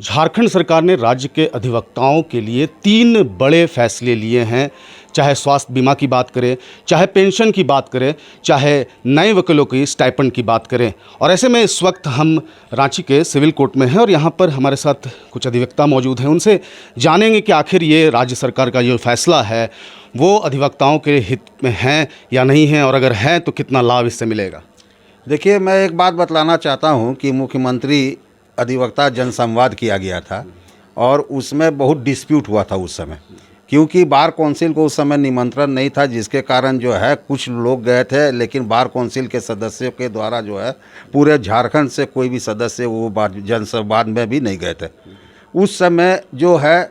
झारखंड सरकार ने राज्य के अधिवक्ताओं के लिए 3 बड़े फैसले लिए हैं। चाहे स्वास्थ्य बीमा की बात करें, चाहे पेंशन की बात करें, चाहे नए वकीलों की स्टाइपेंड की बात करें। और ऐसे में इस वक्त हम रांची के सिविल कोर्ट में हैं और यहाँ पर हमारे साथ कुछ अधिवक्ता मौजूद हैं। उनसे जानेंगे कि आखिर ये राज्य सरकार का जो फैसला है वो अधिवक्ताओं के हित में है या नहीं है, और अगर है तो कितना लाभ इससे मिलेगा। देखिए, मैं एक बात बतलाना चाहता हूं कि मुख्यमंत्री अधिवक्ता जनसंवाद किया गया था और उसमें बहुत डिस्प्यूट हुआ था उस समय, क्योंकि बार काउंसिल को उस समय निमंत्रण नहीं था, जिसके कारण जो है कुछ लोग गए थे, लेकिन बार काउंसिल के सदस्यों के द्वारा जो है पूरे झारखंड से कोई भी सदस्य वो जनसंवाद में भी नहीं गए थे। उस समय जो है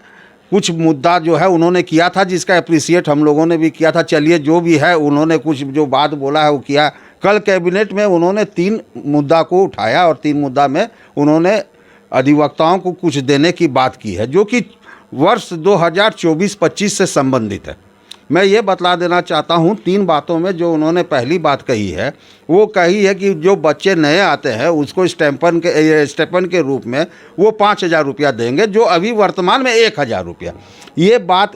कुछ मुद्दा जो है उन्होंने किया था, जिसका अप्रिसिएट हम लोगों ने भी किया था। चलिए, जो भी है उन्होंने कुछ जो बात बोला है वो किया। कल कैबिनेट में उन्होंने 3 मुद्दा को उठाया और 3 मुद्दा में उन्होंने अधिवक्ताओं को कुछ देने की बात की है, जो कि वर्ष 2024-25 से संबंधित है। मैं ये बतला देना चाहता हूँ 3 बातों में। जो उन्होंने पहली बात कही है वो कही है कि जो बच्चे नए आते हैं उसको स्टेपन के रूप में वो 5,000 रुपया देंगे, जो अभी वर्तमान में 1,000 रुपया। ये बात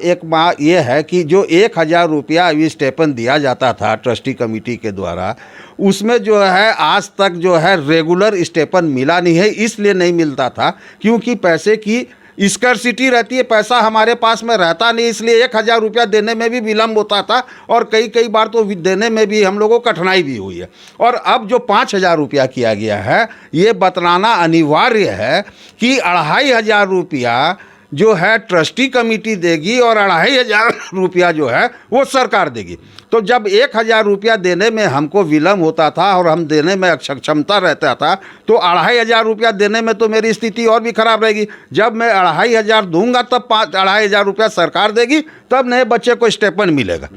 ये है कि जो 1,000 रुपया अभी स्टेपन दिया जाता था ट्रस्टी कमेटी के द्वारा, उसमें जो है आज तक जो है रेगुलर स्टेपन मिला नहीं है। इसलिए नहीं मिलता था क्योंकि पैसे की स्कैर्सिटी रहती है, पैसा हमारे पास में रहता नहीं, इसलिए 1,000 रुपया देने में भी विलम्ब होता था और कई बार तो देने में भी हम लोगों को कठिनाई भी हुई है। और अब जो 5,000 रुपया किया गया है, ये बतलाना अनिवार्य है कि 2,500 रुपया जो है ट्रस्टी कमेटी देगी और 2,500 रुपया जो है वो सरकार देगी। तो जब 1,000 रुपया देने में हमको विलम्ब होता था और हम देने में अक्षमता रहता था, तो 2,500 रुपया देने में तो मेरी स्थिति और भी खराब रहेगी। जब मैं 2,500 दूंगा तब 2,500 रुपया सरकार देगी, तब नए बच्चे को स्टेपन मिलेगा।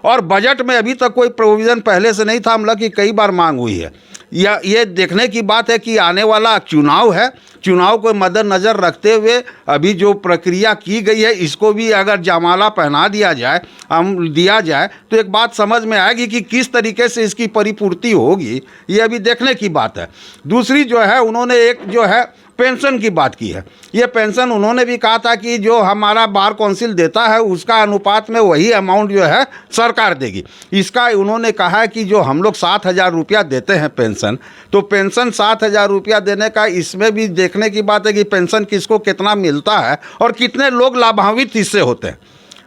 और बजट में अभी तक कोई प्रोविज़न पहले से नहीं था, हम लोग की कई बार मांग हुई है। या ये देखने की बात है कि आने वाला चुनाव है, चुनाव को मद्देनज़र रखते हुए अभी जो प्रक्रिया की गई है, इसको भी अगर जमाला पहना दिया जाए तो एक बात समझ में आएगी कि किस तरीके से इसकी परिपूर्ति होगी। ये अभी देखने की बात है। दूसरी जो है, उन्होंने एक जो है पेंशन की बात की है। ये पेंशन उन्होंने भी कहा था कि जो हमारा बार काउंसिल देता है उसका अनुपात में वही अमाउंट जो है सरकार देगी। इसका उन्होंने कहा है कि जो हम लोग 7,000 रुपया देते हैं पेंशन, तो पेंशन 7,000 रुपया देने का इसमें भी देखने की बात है कि पेंशन किसको कितना मिलता है और कितने लोग लाभान्वित इससे होते हैं।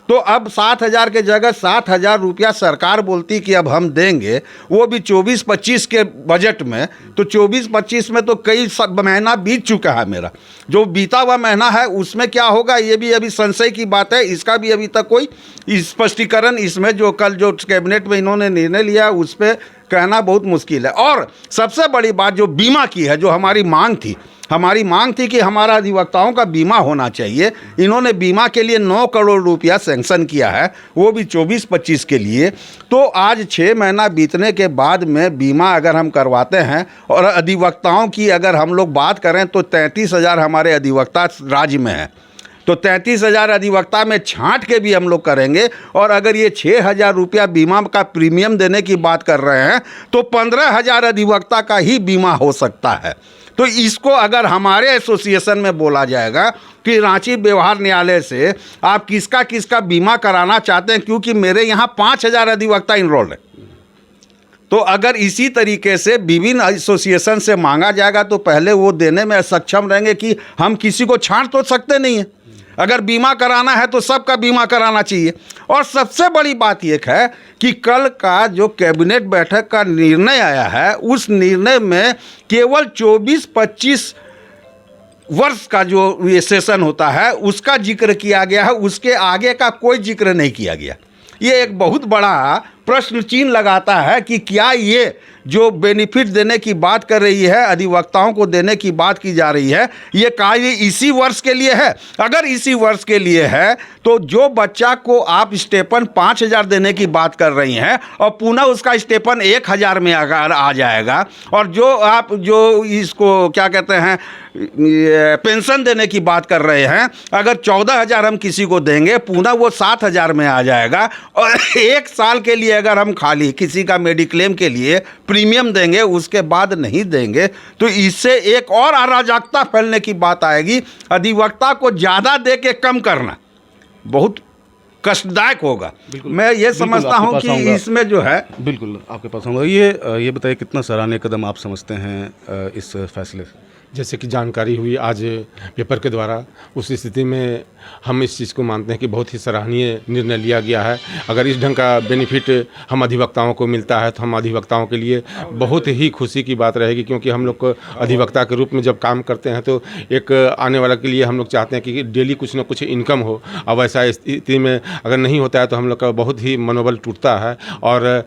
तो अब 7,000 के जगह 7,000 रुपया सरकार बोलती कि अब हम देंगे, वो भी 24-25 के बजट में। तो 24-25 में तो कई महीना बीत चुका है। मेरा जो बीता हुआ महीना है उसमें क्या होगा, ये भी अभी संशय की बात है। इसका भी अभी तक कोई स्पष्टीकरण इसमें जो कल जो कैबिनेट में इन्होंने निर्णय लिया उस पर कहना बहुत मुश्किल है। और सबसे बड़ी बात जो बीमा की है, जो हमारी मांग थी कि हमारा अधिवक्ताओं का बीमा होना चाहिए। इन्होंने बीमा के लिए 9 करोड़ रुपया सैंक्शन किया है, वो भी 24-25 के लिए। तो आज 6 महीना बीतने के बाद में बीमा अगर हम करवाते हैं और अधिवक्ताओं की अगर हम लोग बात करें तो 33,000 हमारे अधिवक्ता राज्य में है। तो 33,000 अधिवक्ता में छांट के भी हम लोग करेंगे। और अगर ये 6,000 रुपया बीमा का प्रीमियम देने की बात कर रहे हैं तो 15,000 अधिवक्ता का ही बीमा हो सकता है। तो इसको अगर हमारे एसोसिएशन में बोला जाएगा कि रांची व्यवहार न्यायालय से आप किसका बीमा कराना चाहते हैं, क्योंकि मेरे यहाँ 5,000 अधिवक्ता इनरोल्ड है, तो अगर इसी तरीके से विभिन्न एसोसिएशन से मांगा जाएगा तो पहले वो देने में सक्षम रहेंगे कि हम किसी को छांट तो सकते नहीं हैं। अगर बीमा कराना है तो सबका बीमा कराना चाहिए। और सबसे बड़ी बात यह है कि कल का जो कैबिनेट बैठक का निर्णय आया है, उस निर्णय में केवल 24-25 वर्ष का जो ये सेशन होता है उसका जिक्र किया गया है, उसके आगे का कोई जिक्र नहीं किया गया। ये एक बहुत बड़ा प्रश्न चिन्ह लगाता है कि क्या ये जो बेनिफिट देने की बात कर रही है, अधिवक्ताओं को देने की बात की जा रही है, ये कार्य इसी वर्ष के लिए है। अगर इसी वर्ष के लिए है तो जो बच्चा को आप स्टेपन 5,000 देने की बात कर रही हैं और पुनः उसका स्टेपन 1,000 में अगर आ जाएगा, और जो आप जो इसको क्या कहते हैं पेंशन देने की बात कर रहे हैं, अगर 14,000 हम किसी को देंगे पुनः वो 7,000 में आ जाएगा और 1 साल के लिए अगर हम खाली किसी का मेडिक्लेम के लिए प्रीमियम देंगे, उसके बाद नहीं देंगे, तो इससे एक और अराजकता फैलने की बात आएगी। अधिवक्ता को ज़्यादा दे के कम करना बहुत कष्टदायक होगा। मैं ये समझता हूँ कि इसमें जो है, बिल्कुल आपके पास होगा। ये बताइए कितना सराहनीय कदम आप समझते हैं इस फैसले से? जैसे कि जानकारी हुई आज पेपर के द्वारा, उस स्थिति में हम इस चीज़ को मानते हैं कि बहुत ही सराहनीय निर्णय लिया गया है। अगर इस ढंग का बेनिफिट हम अधिवक्ताओं को मिलता है तो हम अधिवक्ताओं के लिए बहुत ही खुशी की बात रहेगी, क्योंकि हम लोग को अधिवक्ता के रूप में जब काम करते हैं तो एक आने वाला के लिए हम लोग चाहते हैं कि डेली कुछ ना कुछ इनकम हो। अब ऐसा स्थिति में अगर नहीं होता है तो हम लोग का बहुत ही मनोबल टूटता है। और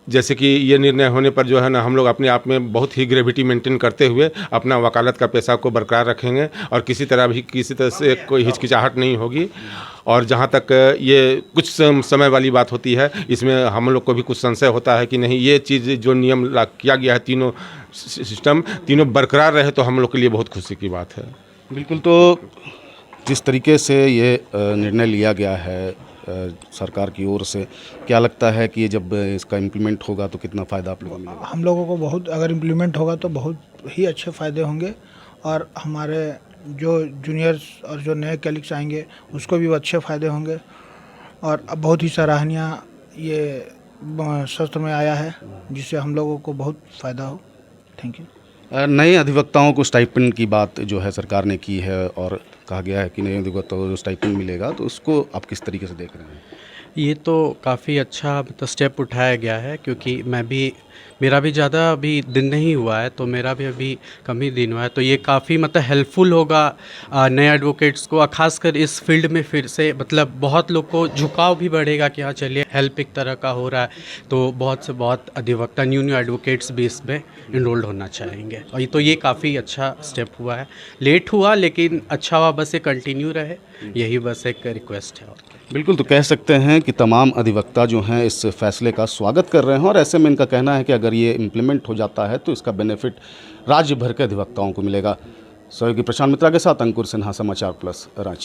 जैसे कि ये निर्णय होने पर जो है ना, हम लोग अपने आप में बहुत ही ग्रेविटी मेंटेन करते हुए अपना वकालत का पेशा को बरकरार रखेंगे और किसी तरह से कोई हिचकिचाहट नहीं होगी। और जहाँ तक ये कुछ समय वाली बात होती है, इसमें हम लोग को भी कुछ संशय होता है कि नहीं, ये चीज़ जो नियम किया गया है, तीनों सिस्टम तीनों बरकरार रहे तो हम लोग के लिए बहुत खुशी की बात है। बिल्कुल। तो जिस तरीके से ये निर्णय लिया गया है सरकार की ओर से, क्या लगता है कि ये जब इसका इम्प्लीमेंट होगा तो कितना फ़ायदा आप लोगों को मिलेगा? हम लोगों को बहुत, अगर इम्प्लीमेंट होगा तो बहुत ही अच्छे फ़ायदे होंगे और हमारे जो जूनियर्स और जो नए कैलिक्स आएंगे उसको भी अच्छे फ़ायदे होंगे। और अब बहुत ही सराहनीय ये शस्त्र में आया है जिससे हम लोगों को बहुत फ़ायदा हो। Thank you. नए अधिवक्ताओं को स्टाइपेंड की बात जो है सरकार ने की है और कहा गया है कि नए अधिवक्ताओं को जो स्टाइपेंड मिलेगा, तो उसको आप किस तरीके से देख रहे हैं? ये तो काफ़ी अच्छा मतलब स्टेप उठाया गया है, क्योंकि मेरा भी ज़्यादा अभी दिन नहीं हुआ है, तो मेरा भी अभी कम ही दिन हुआ है। तो ये काफ़ी मतलब हेल्पफुल होगा नए एडवोकेट्स को, खासकर इस फील्ड में फिर से मतलब बहुत लोग को झुकाव भी बढ़ेगा कि हाँ चलिए हेल्प एक तरह का हो रहा है, तो बहुत से बहुत अधिवक्ता न्यू एडवोकेट्स भी इसमें इनरोल्ड होना चाहेंगे। और ये काफ़ी अच्छा स्टेप हुआ है, लेट हुआ लेकिन अच्छा हुआ, बस ये कंटिन्यू रहे, यही बस एक रिक्वेस्ट है। बिल्कुल। तो कह सकते हैं कि तमाम अधिवक्ता जो हैं इस फैसले का स्वागत कर रहे हैं और ऐसे में इनका कहना है कि अगर ये इम्प्लीमेंट हो जाता है तो इसका बेनिफिट राज्य भर के अधिवक्ताओं को मिलेगा। सहयोगी प्रशांत मित्रा के साथ अंकुर सिन्हा, समाचार प्लस, रांची।